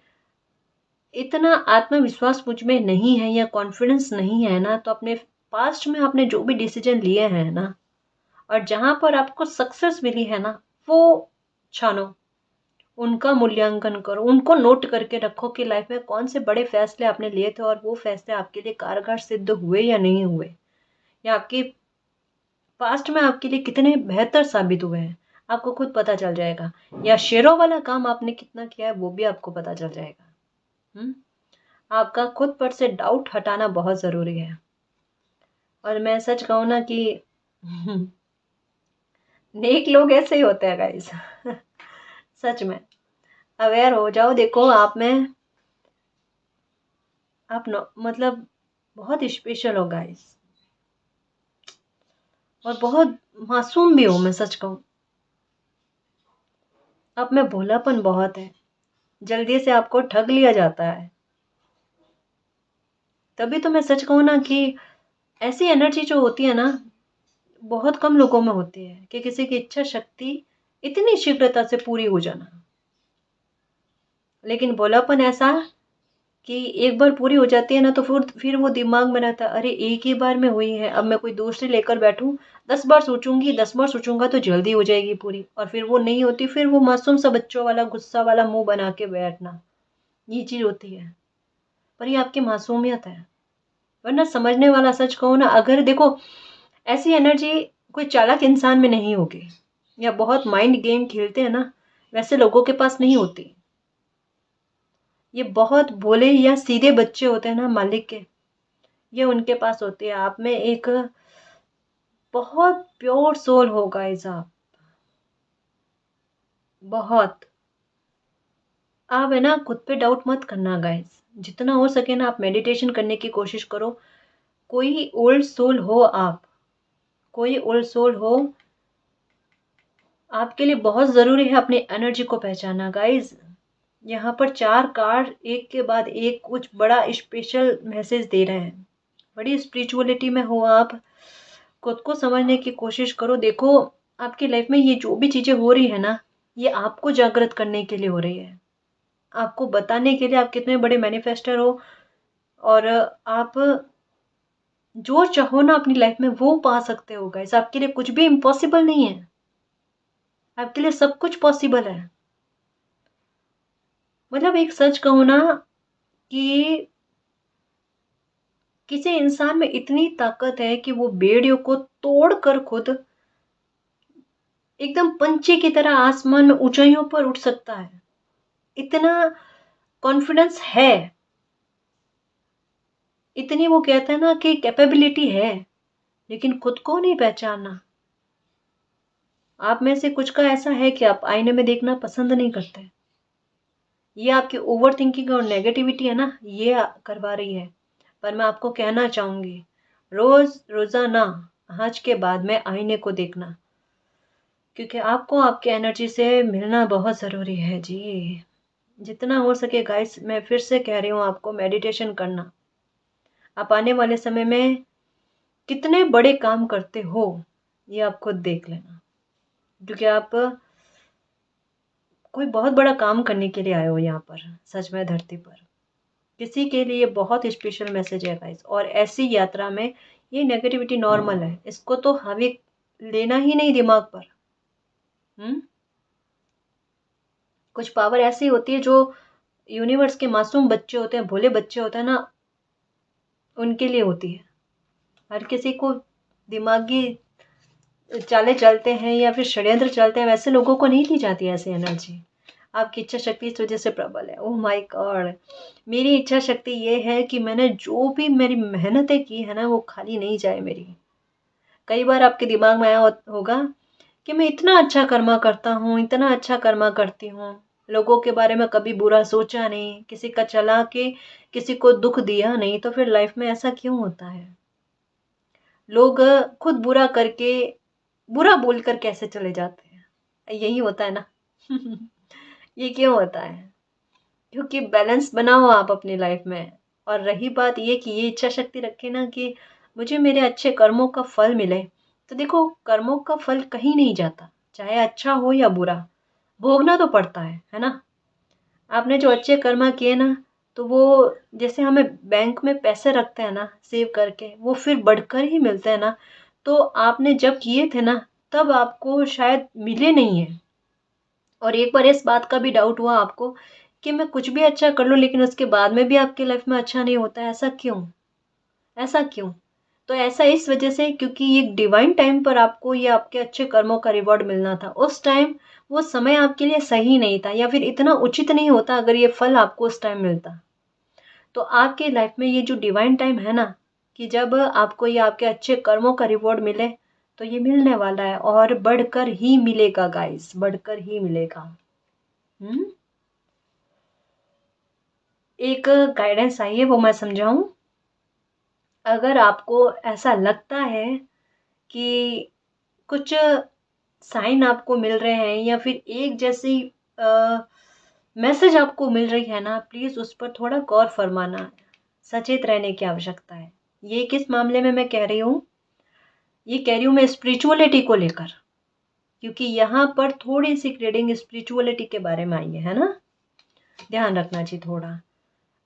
इतना आत्मविश्वास मुझ में नहीं है या कॉन्फिडेंस नहीं है ना, तो अपने पास्ट में आपने जो भी डिसीजन लिए हैं ना, और जहां पर आपको सक्सेस मिली है ना, वो छानो, उनका मूल्यांकन करो, उनको नोट करके रखो कि लाइफ में कौन से बड़े फैसले आपने लिए थे, और वो फैसले आपके लिए कारगर सिद्ध हुए या नहीं हुए, या आपके पास्ट में आपके लिए कितने बेहतर साबित हुए हैं, आपको खुद पता चल जाएगा। या शेरों वाला काम आपने कितना किया है, वो भी आपको पता चल जाएगा। हम्म आपका खुद पर से डाउट हटाना बहुत ज़रूरी है। और मैं सच कहूँ ना कि नेक लोग ऐसे ही होते हैं गाइस। सच में अवेयर हो जाओ। देखो, आप में आप मतलब बहुत स्पेशल हो गाइस, और बहुत मासूम भी हो। मैं सच कहूँ, आप में भोलापन बहुत है, जल्दी से आपको ठग लिया जाता है। तभी तो मैं सच कहूँ ना कि ऐसी एनर्जी जो होती है ना, बहुत कम लोगों में होती है, कि किसी की इच्छा शक्ति इतनी शीघ्रता से पूरी हो जाना। लेकिन भोलापन ऐसा कि एक बार पूरी हो जाती है ना तो फिर वो दिमाग में रहता है, अरे एक ही बार में हुई है, अब मैं कोई दूसरी लेकर बैठूं, 10 बार सोचूंगी, 10 बार सोचूंगा तो जल्दी हो जाएगी पूरी, और फिर वो नहीं होती, फिर वो मासूम सा बच्चों वाला गुस्सा वाला मुंह बना के बैठना, ये चीज होती है। पर ये आपकी मासूमियत है। वरना समझने वाला, सच कहो ना, अगर देखो ऐसी एनर्जी कोई चालाक इंसान में नहीं होगी, या बहुत माइंड गेम खेलते हैं ना, वैसे लोगों के पास नहीं होती। ये बहुत भोले या सीधे बच्चे होते हैं ना मालिक के, ये उनके पास होती है। आप में एक बहुत प्योर सोल होगा ऐसा, बहुत। आप है ना खुद पे डाउट मत करना गाइस, जितना हो सके ना आप मेडिटेशन करने की कोशिश करो। कोई ओल्ड सोल हो आप, कोई ओल्ड सोल हो, आपके लिए बहुत जरूरी है अपनी एनर्जी को पहचानना गाइस। यहाँ पर 4 कार्ड एक के बाद एक कुछ बड़ा स्पेशल मैसेज दे रहे हैं। बड़ी स्पिरिचुअलिटी में हो आप, खुद को समझने की कोशिश करो। देखो आपकी लाइफ में ये जो भी चीजें हो रही है ना, ये आपको जागृत करने के लिए हो रही है, आपको बताने के लिए आप कितने बड़े मैनिफेस्टर हो। और आप जो चाहो ना अपनी लाइफ में वो पा सकते हो गाइस, आपके लिए कुछ भी इम्पॉसिबल नहीं है, आपके लिए सब कुछ पॉसिबल है। मतलब एक सच कहूँ ना कि किसी इंसान में इतनी ताकत है कि वो बेड़ियों को तोड़कर खुद एकदम पंछी की तरह आसमान में ऊंचाइयों पर उठ सकता है, इतना कॉन्फिडेंस है, इतनी वो कहते हैं ना कि कैपेबिलिटी है, लेकिन खुद को नहीं पहचानना। आप में से कुछ का ऐसा है कि आप आईने में देखना पसंद नहीं करते, ये आपकी ओवर थिंकिंग और नेगेटिविटी है ना, ये करवा रही है। पर मैं आपको कहना चाहूंगी, रोज रोजाना आज के बाद में आईने को देखना, क्योंकि आपको आपके एनर्जी से मिलना बहुत ज़रूरी है जी। जितना हो सके गाइस, मैं फिर से कह रही हूँ आपको, मेडिटेशन करना। आप आने वाले समय में कितने बड़े काम करते हो ये आप खुद देख लेना, क्योंकि आप कोई बहुत बड़ा काम करने के लिए आए हो यहाँ पर, सच में धरती पर। किसी के लिए बहुत स्पेशल मैसेज है गाइस, और ऐसी यात्रा में ये नेगेटिविटी नॉर्मल है, इसको तो हावी लेना ही नहीं दिमाग पर। हम्म। कुछ पावर ऐसी होती है जो यूनिवर्स के मासूम बच्चे होते हैं, भोले बच्चे होते हैं ना, उनके लिए होती है। हर किसी को दिमागी चाले चलते हैं या फिर षड्यंत्र चलते हैं, वैसे लोगों को नहीं दी जाती ऐसी एनर्जी। आपकी इच्छा शक्ति इस वजह से प्रबल है। ओह माय गॉड, मेरी इच्छा शक्ति ये है कि मैंने जो भी मेरी मेहनतें की है ना वो खाली नहीं जाए मेरी। कई बार आपके दिमाग में आया होगा कि मैं इतना अच्छा कर्मा करता हूँ, इतना अच्छा कर्मा करती हूँ, लोगों के बारे में कभी बुरा सोचा नहीं, किसी का चला के किसी को दुख दिया नहीं, तो फिर लाइफ में ऐसा क्यों होता है? लोग खुद बुरा करके, बुरा बोलकर कैसे चले जाते हैं, यही होता है ना। ये क्यों होता है? क्योंकि बैलेंस बनाओ आप अपनी लाइफ में। और रही बात ये कि ये इच्छा शक्ति रखे ना कि मुझे मेरे अच्छे कर्मों का फल मिले, तो देखो कर्मों का फल कहीं नहीं जाता, चाहे अच्छा हो या बुरा, भोगना तो पड़ता है ना। आपने जो अच्छे कर्म किए ना, तो वो जैसे हमें बैंक में पैसे रखते हैं ना सेव करके, वो फिर बढ़कर ही मिलते हैं ना। तो आपने जब किए थे ना, तब आपको शायद मिले नहीं है। और एक बार इस बात का भी डाउट हुआ आपको कि मैं कुछ भी अच्छा कर लूं लेकिन उसके बाद में भी आपकी लाइफ में अच्छा नहीं होता है, ऐसा क्यों? ऐसा क्यों? तो ऐसा इस वजह से क्योंकि ये डिवाइन टाइम पर आपको ये आपके अच्छे कर्मों का रिवॉर्ड मिलना था, उस टाइम वो समय आपके लिए सही नहीं था, या फिर इतना उचित नहीं होता अगर ये फल आपको उस टाइम मिलता। तो आपके लाइफ में ये जो डिवाइन टाइम है ना, कि जब आपको ये आपके अच्छे कर्मों का रिवॉर्ड मिले, तो ये मिलने वाला है और बढ़कर ही मिलेगा गाइस, बढ़कर ही मिलेगा। हम्म। एक गाइडेंस आई है, वो मैं समझाऊं। अगर आपको ऐसा लगता है कि कुछ साइन आपको मिल रहे हैं या फिर एक जैसी मैसेज आपको मिल रही है ना, प्लीज उस पर थोड़ा गौर फरमाना, सचेत रहने की आवश्यकता है। ये किस मामले में मैं कह रही हूँ? ये कह रही हूँ मैं स्पिरिचुअलिटी को लेकर, क्योंकि यहाँ पर थोड़ी सी रीडिंग स्पिरिचुअलिटी के बारे में आई है ना। ध्यान रखना जी थोड़ा।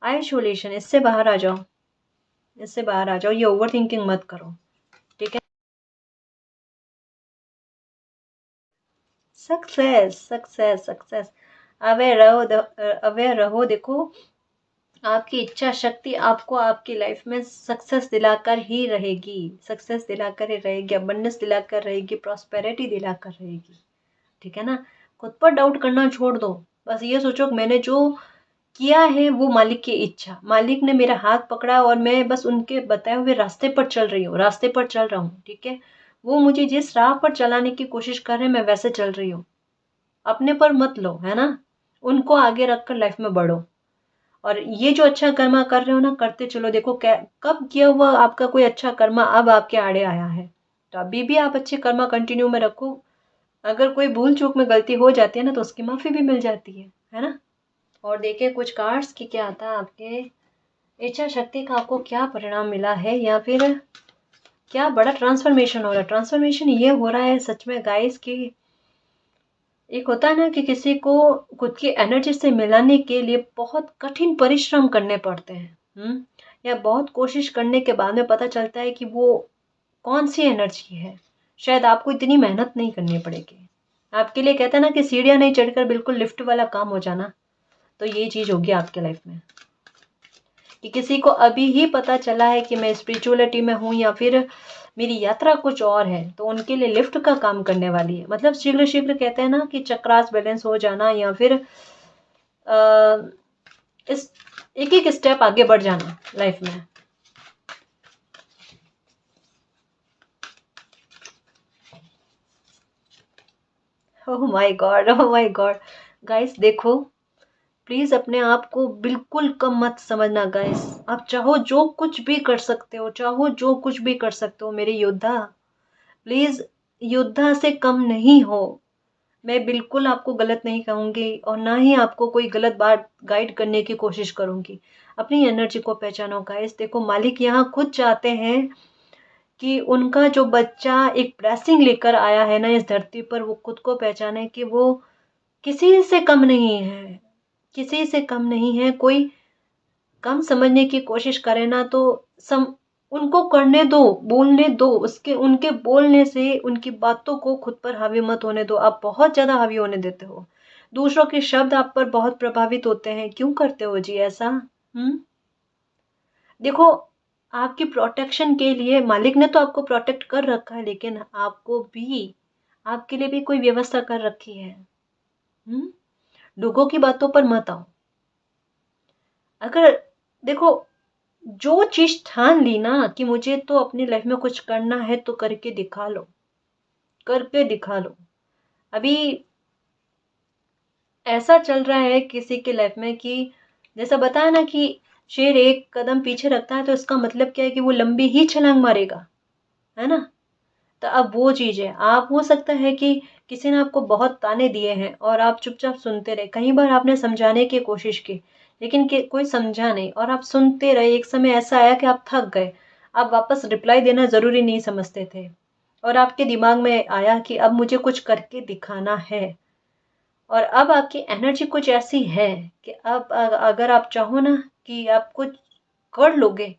आइसोलेशन, इससे बाहर आ जाओ, इससे बाहर आ जाओ, ये ओवर थिंकिंग मत करो, ठीक है। सक्सेस सक्सेस सक्सेस, अवेयर रहो, अवेयर रहो। देखो, आपकी इच्छा शक्ति आपको आपकी लाइफ में सक्सेस दिलाकर ही रहेगी, सक्सेस दिलाकर ही रहेगी, अबंडेंस दिलाकर रहेगी, प्रॉस्पेरिटी दिलाकर रहेगी, ठीक है ना। खुद पर डाउट करना छोड़ दो, बस ये सोचो कि मैंने जो किया है वो मालिक की इच्छा, मालिक ने मेरा हाथ पकड़ा और मैं बस उनके बताए हुए रास्ते पर चल रही हूँ, रास्ते पर चल रहा हूँ, ठीक है। वो मुझे जिस राह पर चलाने की कोशिश कर रहे हैं मैं वैसे चल रही हूँ। अपने पर मत लो, है ना, उनको आगे रखकर लाइफ में बढ़ो। और ये जो अच्छा कर्मा कर रहे हो ना, करते चलो। देखो कब किया हुआ आपका कोई अच्छा कर्मा अब आपके आड़े आया है, तो अभी भी आप अच्छे कर्मा कंटिन्यू में रखो। अगर कोई भूल चूक में गलती हो जाती है ना, तो उसकी माफी भी मिल जाती है ना। और देखिए कुछ कार्ड्स की क्या आता है, आपके इच्छा शक्ति का आपको क्या परिणाम मिला है, या फिर क्या बड़ा ट्रांसफॉर्मेशन हो रहा है। ट्रांसफॉर्मेशन ये हो रहा है सच में गाइस कि एक होता है ना कि किसी को खुद की एनर्जी से मिलाने के लिए बहुत कठिन परिश्रम करने पड़ते हैं, या बहुत कोशिश करने के बाद में पता चलता है कि वो कौन सी एनर्जी है। शायद आपको इतनी मेहनत नहीं करनी पड़ेगी, आपके लिए कहते हैं ना कि सीढ़ियां नहीं चढ़कर बिल्कुल लिफ्ट वाला काम हो जाना। तो ये चीज होगी आपके लाइफ में कि किसी को अभी ही पता चला है कि मैं स्पिरिचुअलिटी में हूँ या फिर मेरी यात्रा कुछ और है, तो उनके लिए लिफ्ट का काम करने वाली है। मतलब शीघ्र शीघ्र कहते हैं ना कि चक्रास बैलेंस हो जाना, या फिर इस एक एक स्टेप आगे बढ़ जाना लाइफ में। Oh my God, oh my God. Guys देखो, प्लीज अपने आप को बिल्कुल कम मत समझना गाइस। आप चाहो जो कुछ भी कर सकते हो, चाहो जो कुछ भी कर सकते हो मेरे योद्धा। प्लीज, योद्धा से कम नहीं हो। मैं बिल्कुल आपको गलत नहीं कहूंगी और ना ही आपको कोई गलत बात गाइड करने की कोशिश करूंगी। अपनी एनर्जी को पहचानो गाइस। देखो, मालिक यहाँ खुद चाहते हैं कि उनका जो बच्चा एक ब्लेसिंग लेकर आया है ना इस धरती पर, वो खुद को पहचाने कि वो किसी से कम नहीं है, किसी से कम नहीं है। कोई कम समझने की कोशिश करे ना तो उनको करने दो, बोलने दो। उसके उनके बोलने से, उनकी बातों को खुद पर हावी मत होने दो। आप बहुत ज्यादा हावी होने देते हो, दूसरों के शब्द आप पर बहुत प्रभावित होते हैं। क्यों करते हो जी ऐसा? देखो, आपकी प्रोटेक्शन के लिए मालिक ने तो आपको प्रोटेक्ट कर रखा है, लेकिन आपको भी, आपके लिए भी कोई व्यवस्था कर रखी है। लोगों की बातों पर मत आओ। अगर देखो, जो चीज ठान ली ना कि मुझे तो अपनी लाइफ में कुछ करना है, तो करके दिखा लो, करके दिखा लो। अभी ऐसा चल रहा है किसी की लाइफ में कि जैसा बताया ना कि शेर एक कदम पीछे रखता है तो इसका मतलब क्या है कि वो लंबी ही छलांग मारेगा, है ना। तो अब वो चीज है, आप हो सकता है कि किसी ने आपको बहुत ताने दिए हैं और आप चुपचाप सुनते रहे। कई बार आपने समझाने की कोशिश की, लेकिन कोई समझा नहीं और आप सुनते रहे। एक समय ऐसा आया कि आप थक गए, आप वापस रिप्लाई देना जरूरी नहीं समझते थे, और आपके दिमाग में आया कि अब मुझे कुछ करके दिखाना है। और अब आपकी एनर्जी कुछ ऐसी है कि अब अगर आप चाहो ना कि आप कुछ कर लोगे,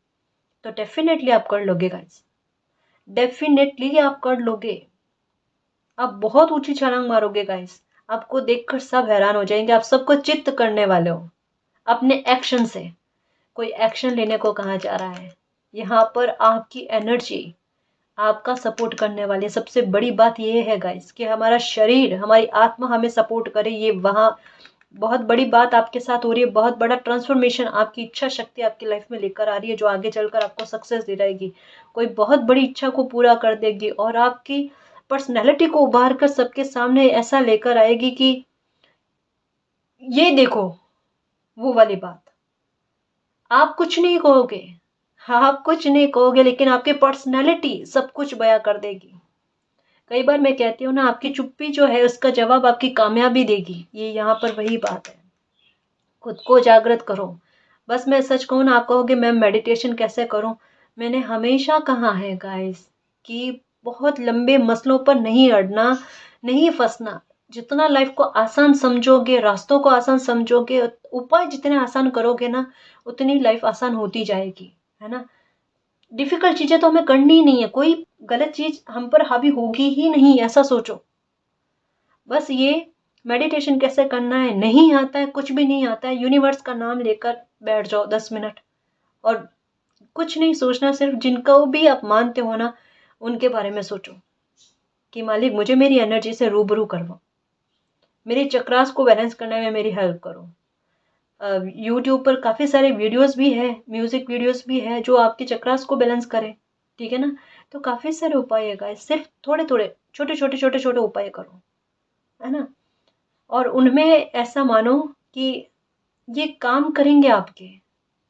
तो डेफिनेटली आप कर लोगे गाइस, डेफिनेटली आप कर लोगे। आप बहुत ऊंची छलांग मारोगे गाइस। आपको देखकर सब हैरान हो जाएंगे, आप सबको चित्त करने वाले हो अपने एक्शन से। कोई एक्शन लेने को कहा जा रहा है यहाँ पर, आपकी एनर्जी आपका सपोर्ट करने वाली है। सबसे बड़ी बात यह है गाइस कि हमारा शरीर, हमारी आत्मा हमें सपोर्ट करे। ये वहां बहुत बड़ी बात आपके साथ हो रही है। बहुत बड़ा ट्रांसफॉर्मेशन आपकी इच्छा शक्ति आपकी लाइफ में लेकर आ रही है, जो आगे चलकर आपको सक्सेस दिलाएगी। कोई बहुत बड़ी इच्छा को पूरा कर देगी और आपकी पर्सनैलिटी को उभार कर सबके सामने ऐसा लेकर आएगी कि ये देखो, वो वाली बात। आप कुछ नहीं कहोगे, हाँ आप कुछ नहीं कहोगे, लेकिन आपकी पर्सनैलिटी सब कुछ बयां कर देगी। कई बार मैं कहती हूँ ना, आपकी चुप्पी जो है उसका जवाब आपकी कामयाबी देगी। ये यहाँ पर वही बात है। खुद को जागृत करो। बस मैं सच कहूँ ना, आप कहोगे मैम मेडिटेशन कैसे करूँ। मैंने हमेशा कहा है गाइस कि बहुत लंबे मसलों पर नहीं अड़ना, नहीं फंसना। जितना लाइफ को आसान समझोगे, रास्तों को आसान समझोगे, उपाय जितने आसान करोगे ना, उतनी लाइफ आसान होती जाएगी, है ना। डिफिकल्ट चीजें तो हमें करनी ही नहीं है, कोई गलत चीज हम पर हावी होगी ही नहीं, ऐसा सोचो। बस ये मेडिटेशन कैसे करना है, नहीं आता है, कुछ भी नहीं आता है, यूनिवर्स का नाम लेकर बैठ जाओ 10 मिनट, और कुछ नहीं सोचना, सिर्फ जिनको भी आप मानते हो ना उनके बारे में सोचो कि मालिक मुझे मेरी एनर्जी से रूबरू करवाओ, मेरे चक्रास को बैलेंस करने में मेरी हेल्प करो। यूट्यूब पर काफ़ी सारे वीडियोस भी है, म्यूजिक वीडियोस भी है जो आपके चक्रास को बैलेंस करें, ठीक है ना। तो काफ़ी सारे उपाय है गाइस, सिर्फ थोड़े थोड़े छोटे छोटे उपाय करो, है ना। और उनमें ऐसा मानो कि ये काम करेंगे आपके,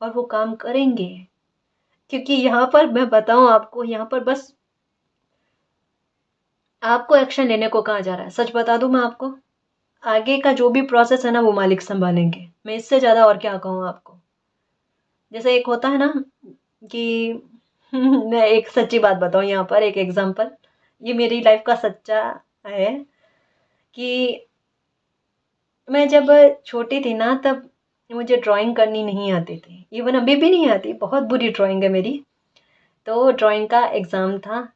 और वो काम करेंगे, क्योंकि यहाँ पर मैं बताऊं आपको, यहाँ पर बस आपको एक्शन लेने को कहा जा रहा है। सच बता दूं मैं आपको, आगे का जो भी प्रोसेस है ना वो मालिक संभालेंगे, मैं इससे ज़्यादा और क्या कहूँ आपको। जैसे एक होता है ना कि मैं एक सच्ची बात बताऊं यहाँ पर, एक एग्जांपल, ये मेरी लाइफ का सच्चा है कि मैं जब छोटी थी ना, तब मुझे ड्राइंग करनी नहीं आती थी, इवन अभी भी नहीं आती, बहुत बुरी ड्राइंग है मेरी। तो ड्राइंग का एग्ज़ाम था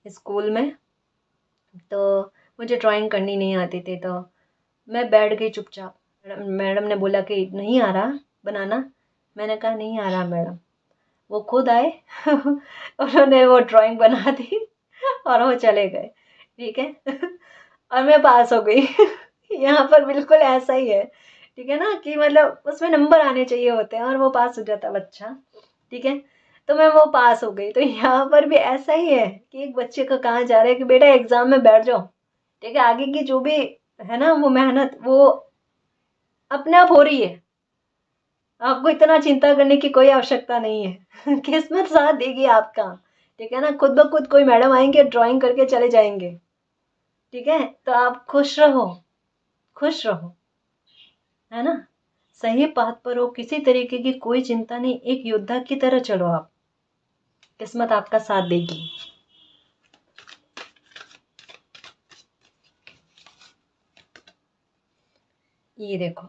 स्कूल में, तो मुझे ड्राइंग करनी नहीं आती थी, तो मैं बैठ गई चुपचाप। मैडम ने बोला कि नहीं आ रहा बनाना, मैंने कहा नहीं आ रहा मैडम। वो खुद आए उन्होंने वो ड्राइंग बना दी और वो चले गए, ठीक है। और मैं पास हो गई। यहाँ पर बिल्कुल ऐसा ही है, ठीक है ना, कि मतलब उसमें नंबर आने चाहिए होते हैं और वो पास हो जाता बच्चा, ठीक है। तो मैं वो पास हो गई, तो यहाँ पर भी ऐसा ही है कि एक बच्चे को कहा जा रहा है कि बेटा एग्जाम में बैठ जाओ, ठीक है, आगे की जो भी है ना वो मेहनत वो अपने आप हो रही है, आपको इतना चिंता करने की कोई आवश्यकता नहीं है। किस्मत साथ देगी आपका, ठीक है ना, खुद ब खुद कोई मैडम आएंगे ड्राइंग करके चले जाएंगे, ठीक है। तो आप खुश रहो, खुश रहो, है ना, सही बात पर हो, किसी तरीके की कोई चिंता नहीं, एक योद्धा की तरह चलो आप, किस्मत आपका साथ देगी। ये देखो,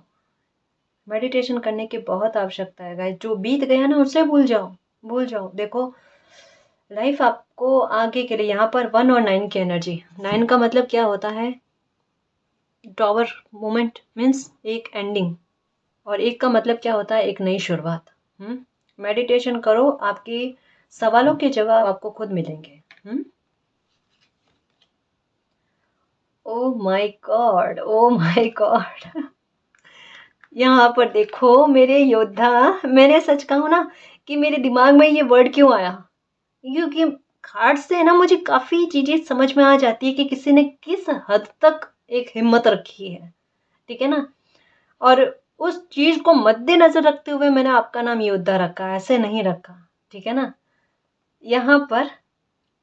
मेडिटेशन करने की बहुत आवश्यकता है गाइस, जो बीत गया ना उसे भूल जाओ, भूल जाओ। देखो लाइफ आपको आगे के लिए, यहाँ पर 1 और 9 की एनर्जी, 9 का मतलब क्या होता है, टॉवर मोमेंट मीन्स एक एंडिंग, और एक का मतलब क्या होता है, एक नई शुरुआत। मेडिटेशन करो, आपके सवालों के जवाब आपको खुद मिलेंगे। Oh my God, oh my God. यहाँ पर देखो मेरे योद्धा, मैंने सच कहूँ ना कि मेरे दिमाग में ये वर्ड क्यों आया, क्योंकि कार्ड से ना मुझे काफ़ी चीज़ें समझ में आ जाती है कि किसी ने किस हद तक एक हिम्मत रखी है, ठीक है ना। और उस चीज़ को मद्देनजर रखते हुए मैंने आपका नाम योद्धा रखा, ऐसे नहीं रखा, ठीक है ना। यहाँ पर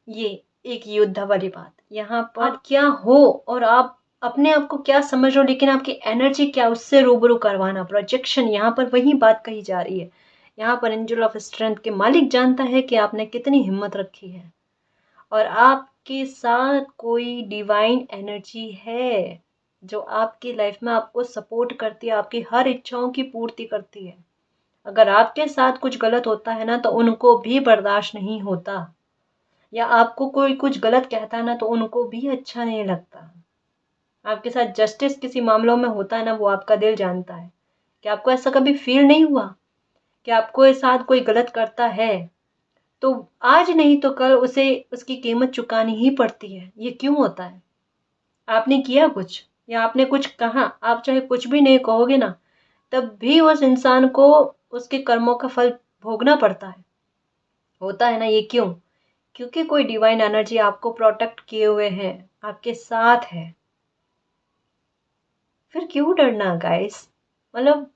ये एक योद्धा वाली बात, यहाँ पर आप क्या हो और आप अपने आप को क्या समझ रहे हो, लेकिन आपकी एनर्जी क्या, उससे रूबरू करवाना, प्रोजेक्शन, यहाँ पर वही बात कही जा रही है। यहाँ पर एंजल ऑफ स्ट्रेंथ के मालिक जानता है कि आपने कितनी हिम्मत रखी है, और आपके साथ कोई डिवाइन एनर्जी है जो आपकी लाइफ में आपको सपोर्ट करती है, आपकी हर इच्छाओं की पूर्ति करती है। अगर आपके साथ कुछ गलत होता है ना तो उनको भी बर्दाश्त नहीं होता, या आपको कोई कुछ गलत कहता है ना तो उनको भी अच्छा नहीं लगता। आपके साथ जस्टिस किसी मामलों में होता है ना, वो आपका दिल जानता है। कि आपको ऐसा कभी फील नहीं हुआ कि आपको साथ कोई गलत करता है तो आज नहीं तो कल उसे उसकी कीमत चुकानी ही पड़ती है। ये क्यों होता है, आपने किया कुछ या आपने कुछ कहा, आप चाहे कुछ भी नहीं कहोगे ना, तब भी उस इंसान को उसके कर्मों का फल भोगना पड़ता है, होता है ना। ये क्यों, क्योंकि कोई डिवाइन एनर्जी आपको प्रोटेक्ट किए हुए है, आपके साथ है। फिर क्यों डरना गाइस, मतलब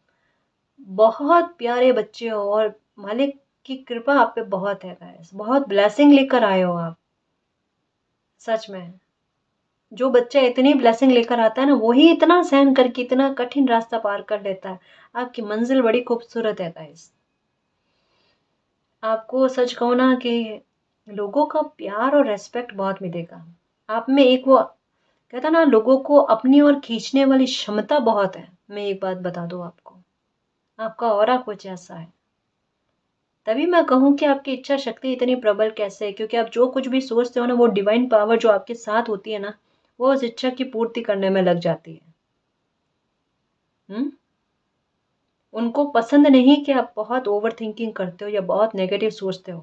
बहुत प्यारे बच्चे हो, और मालिक की कृपा आप पे बहुत है गाइस, बहुत ब्लेसिंग लेकर आए हो आप, सच में। जो बच्चा इतनी ब्लेसिंग लेकर आता है ना, वही इतना सहन करके इतना कठिन रास्ता पार कर लेता है। आपकी मंजिल बड़ी खूबसूरत है गाइस। आपको सच कहूँ ना कि लोगों का प्यार और रेस्पेक्ट बहुत मिलेगा। आप में एक वो कहता ना, लोगों को अपनी ओर खींचने वाली क्षमता बहुत है। मैं एक बात बता दूं आपको, आपका ऑरा कुछ ऐसा है। तभी मैं कहूँ कि आपकी इच्छा शक्ति इतनी प्रबल कैसे है, क्योंकि आप जो कुछ भी सोचते हो ना, वो डिवाइन पावर जो आपके साथ होती है ना, वो उस इच्छा की पूर्ति करने में लग जाती है। उनको पसंद नहीं कि आप बहुत ओवर थिंकिंग करते हो या बहुत नेगेटिव सोचते हो,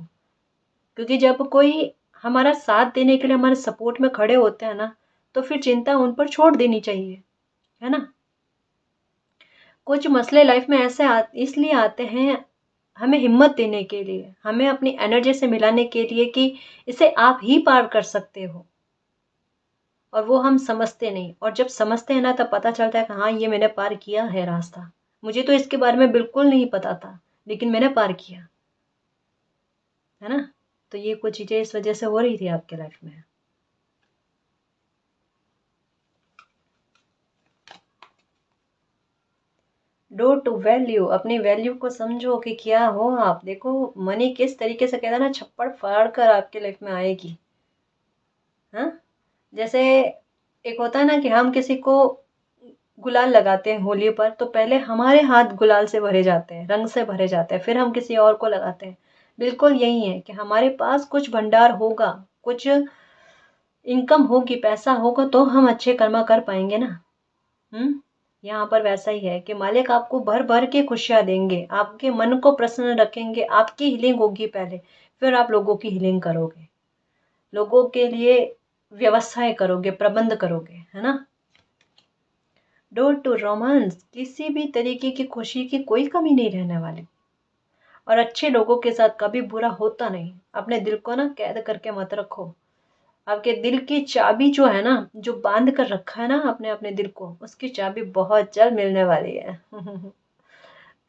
क्योंकि जब कोई हमारा साथ देने के लिए हमारे सपोर्ट में खड़े होते हैं ना, तो फिर चिंता उन पर छोड़ देनी चाहिए, है ना। कुछ मसले लाइफ में ऐसे इसलिए आते हैं, हमें हिम्मत देने के लिए, हमें अपनी एनर्जी से मिलाने के लिए कि इसे आप ही पार कर सकते हो, और वो हम समझते नहीं। और जब समझते हैं ना, तब पता चलता है कि हाँ, ये मैंने पार किया है रास्ता। मुझे तो इसके बारे में बिल्कुल नहीं पता था, लेकिन मैंने पार किया, है ना। तो ये कुछ चीज़ें इस वजह से हो रही थी आपके लाइफ में। डो टू वैल्यू, अपनी वैल्यू को समझो कि क्या हो आप। देखो, मनी किस तरीके से, कहता है ना, छप्पड़ फाड़ कर आपके लाइफ में आएगी। हाँ, जैसे एक होता है ना कि हम किसी को गुलाल लगाते हैं होली पर, तो पहले हमारे हाथ गुलाल से भरे जाते हैं, रंग से भरे जाते हैं, फिर हम किसी और को लगाते हैं। बिल्कुल यही है कि हमारे पास कुछ भंडार होगा, कुछ इनकम होगी, पैसा होगा, तो हम अच्छे कर्मा कर पाएंगे ना। यहाँ पर वैसा ही है कि मालिक आपको भर भर के खुशियाँ देंगे, आपके मन को प्रसन्न रखेंगे, आपकी हीलिंग होगी पहले, फिर आप लोगों की हीलिंग करोगे, लोगों के लिए व्यवस्थाएं करोगे, प्रबंध करोगे, है ना। डोर टू रोमांस, किसी भी तरीके की खुशी की कोई कमी नहीं रहने वाली, और अच्छे लोगों के साथ कभी बुरा होता नहीं। अपने दिल को ना कैद करके मत रखो। आपके दिल की चाबी जो है ना, जो बांध कर रखा है ना आपने अपने दिल को, उसकी चाबी बहुत जल्द मिलने वाली है।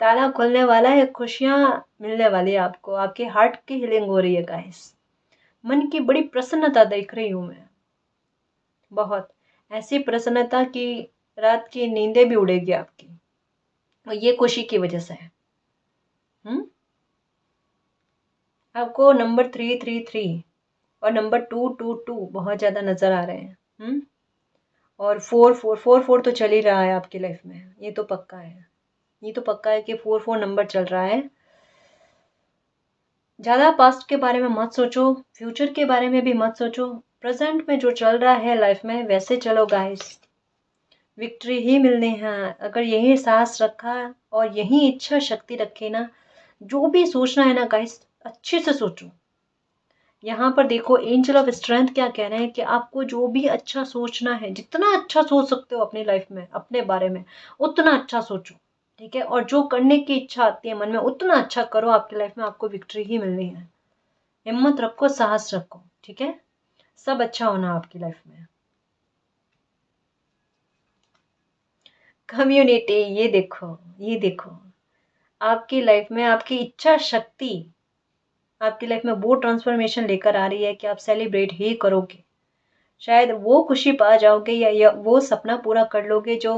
ताला खुलने वाला है, खुशियां मिलने वाली है आपको, आपके हार्ट की हीलिंग हो रही है गाइस। मन की बड़ी प्रसन्नता देख रही हूं मैं, बहुत ऐसी प्रसन्नता की रात की नींदें भी उड़ेगी आपकी, और ये खुशी की वजह से है। हम्म आपको नंबर 333 और नंबर 222 बहुत ज्यादा नजर आ रहे हैं। और 4 4 4 4 तो चल ही रहा है आपकी लाइफ में, ये तो पक्का है। ये तो पक्का है कि 4 4 नंबर चल रहा है। ज़्यादा पास्ट के बारे में मत सोचो, फ्यूचर के बारे में भी मत सोचो। प्रेजेंट में जो चल रहा है लाइफ में, वैसे चलो गाइस। विक्ट्री ही मिलनी है अगर यही साहस रखा और यही इच्छा शक्ति रखी ना। जो भी सोचना है ना गाइस, अच्छे से सोचो। यहाँ पर देखो, एंजल ऑफ स्ट्रेंथ क्या कह रहे हैं कि आपको जो भी अच्छा सोचना है, जितना अच्छा सोच सकते हो अपनी लाइफ में, अपने बारे में, उतना अच्छा सोचो। ठीक है, और जो करने की इच्छा आती है मन में, उतना अच्छा करो। आपकी लाइफ में आपको विक्ट्री ही मिलनी है। हिम्मत रखो, साहस रखो, ठीक है। सब अच्छा होना आपकी लाइफ में। कम्युनिटी, ये देखो, ये देखो, आपकी लाइफ में आपकी इच्छा शक्ति आपकी लाइफ में वो ट्रांसफॉर्मेशन लेकर आ रही है कि आप सेलिब्रेट ही करोगे। शायद वो खुशी पा जाओगे, या वो सपना पूरा कर लोगे जो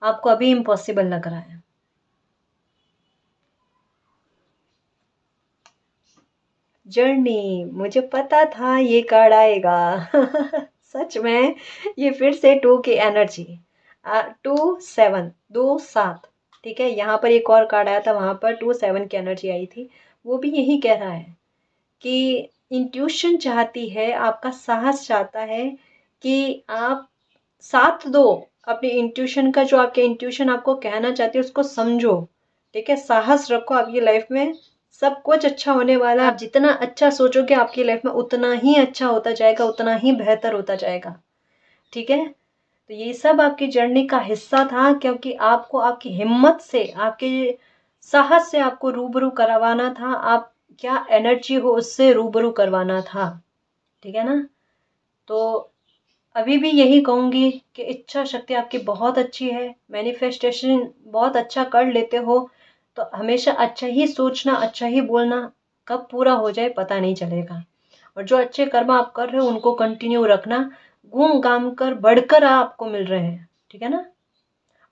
आपको अभी इम्पॉसिबल लग रहा है। जर्नी, मुझे पता था ये कार्ड आएगा। सच में, ये फिर से 2 की एनर्जी, 2 7 2 7। ठीक है, यहाँ पर एक और कार्ड आया था, वहां पर 2 7 की एनर्जी आई थी। वो भी यही कह रहा है कि इंट्यूशन चाहती है, आपका साहस चाहता है कि आप साथ दो। अपने इंट्यूशन का, जो आपके इंट्यूशन आपको कहना चाहती है, उसको समझो। ठीक है, साहस रखो। आपकी लाइफ में सब कुछ अच्छा होने वाला है। आप जितना अच्छा सोचोगे आपकी लाइफ में, उतना ही अच्छा होता जाएगा, उतना ही बेहतर होता जाएगा। ठीक है, तो ये सब आपकी जर्नी का हिस्सा था, क्योंकि आपको आपकी हिम्मत से, आपके साहस से आपको रूबरू करवाना था। आप क्या एनर्जी हो, उससे रूबरू करवाना था। ठीक है ना। तो अभी भी यही कहूंगी कि इच्छा शक्ति आपकी बहुत अच्छी है, मैनिफेस्टेशन बहुत अच्छा कर लेते हो। तो हमेशा अच्छा ही सोचना, अच्छा ही बोलना, कब पूरा हो जाए पता नहीं चलेगा। और जो अच्छे कर्म आप कर रहे हो, उनको कंटिन्यू रखना। घूम घाम कर बढ़कर आपको मिल रहे हैं। ठीक है ना।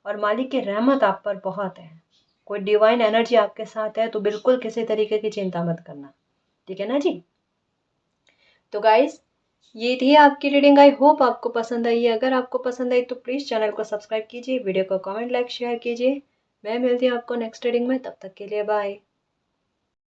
और मालिक की रहमत आप पर बहुत है। कोई डिवाइन एनर्जी आपके साथ है, तो बिल्कुल किसी तरीके की चिंता मत करना। ठीक है ना जी। तो गाइस, ये थी आपकी रीडिंग। आई होप आपको पसंद आई है। अगर आपको पसंद आई तो प्लीज़ चैनल को सब्सक्राइब कीजिए, वीडियो को कमेंट लाइक शेयर कीजिए। मैं मिलती हूँ आपको नेक्स्ट रीडिंग में, तब तक के लिए बाय।